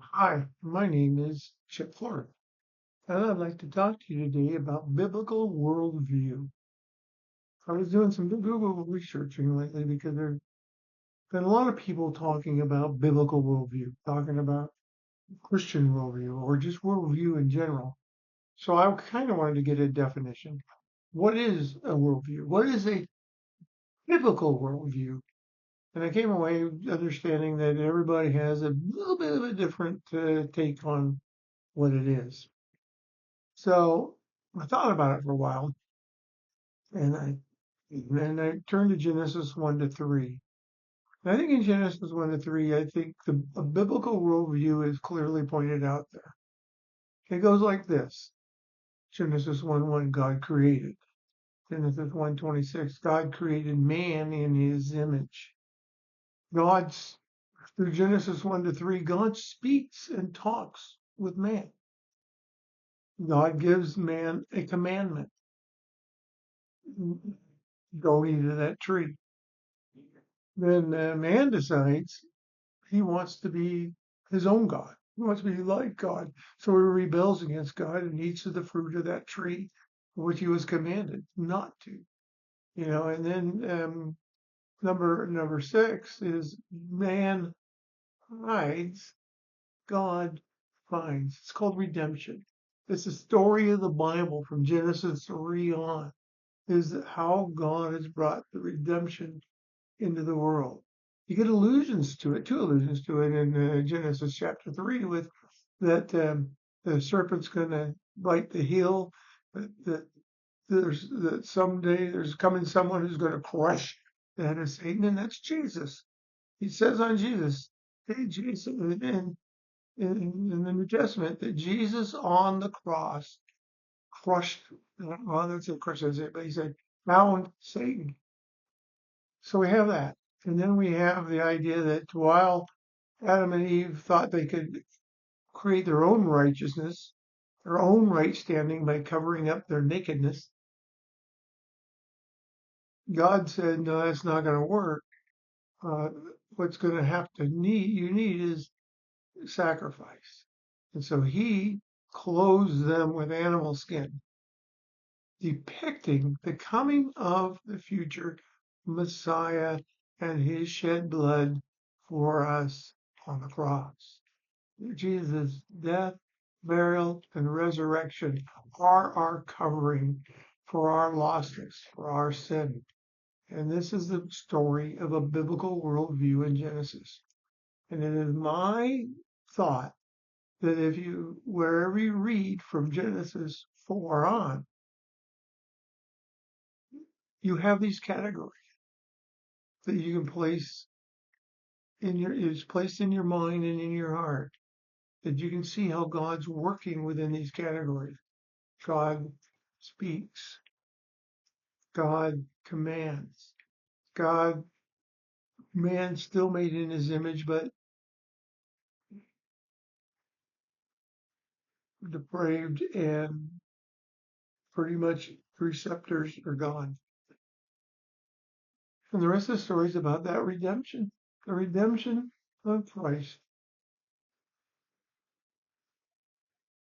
Hi, my name is Chip Flory, and I'd like to talk to you today about biblical worldview. I was doing some Google researching lately because there's been a lot of people talking about biblical worldview, talking about Christian worldview, or just worldview in general. So I kind of wanted to get a definition. What is a worldview? What is a biblical worldview? And I came away understanding that everybody has a little bit of a different take on what it is. So I thought about it for a while, and I turned to Genesis 1 to 3. And I think in Genesis 1 to 3, I think a biblical worldview is clearly pointed out there. It goes like this: Genesis 1:1, God created. Genesis 1:26, God created man in His image. God's Through Genesis 1 to 3, God speaks and talks with man. God gives man a commandment: don't eat of that tree. Then man decides he wants to be his own God. He wants to be like God. So he rebels against God and eats of the fruit of that tree, which he was commanded not to. And then number 6 is man hides, God finds. It's called redemption. It's the story of the Bible from Genesis 3 on, is how God has brought the redemption into the world. You get allusions to it, two allusions to it in Genesis chapter 3, with that the serpent's going to bite the heel, that that someday there's coming someone who's going to crush the head of Satan, and that's Jesus. He says on Jesus, hey, Jesus, in the New Testament, that Jesus on the cross crushed, well, that's a crushed, but he said, bound Satan. So we have that. And then we have the idea that while Adam and Eve thought they could create their own righteousness, their own right standing by covering up their nakedness, God said, no, that's not going to work. Uh, what's going to you need is sacrifice. And so he clothes them with animal skin, depicting the coming of the future Messiah and his shed blood for us on the cross. Jesus' death, burial, and resurrection are our covering for our lostness, for our sin. And this is the story of a biblical worldview in Genesis. And it is my thought that wherever you read from Genesis 4 on, you have these categories that you can place is placed in your mind and in your heart, that you can see how God's working within these categories. God speaks. God commands. God, man still made in his image, but depraved, and pretty much preceptors are gone. And the rest of the story is about that redemption, the redemption of Christ.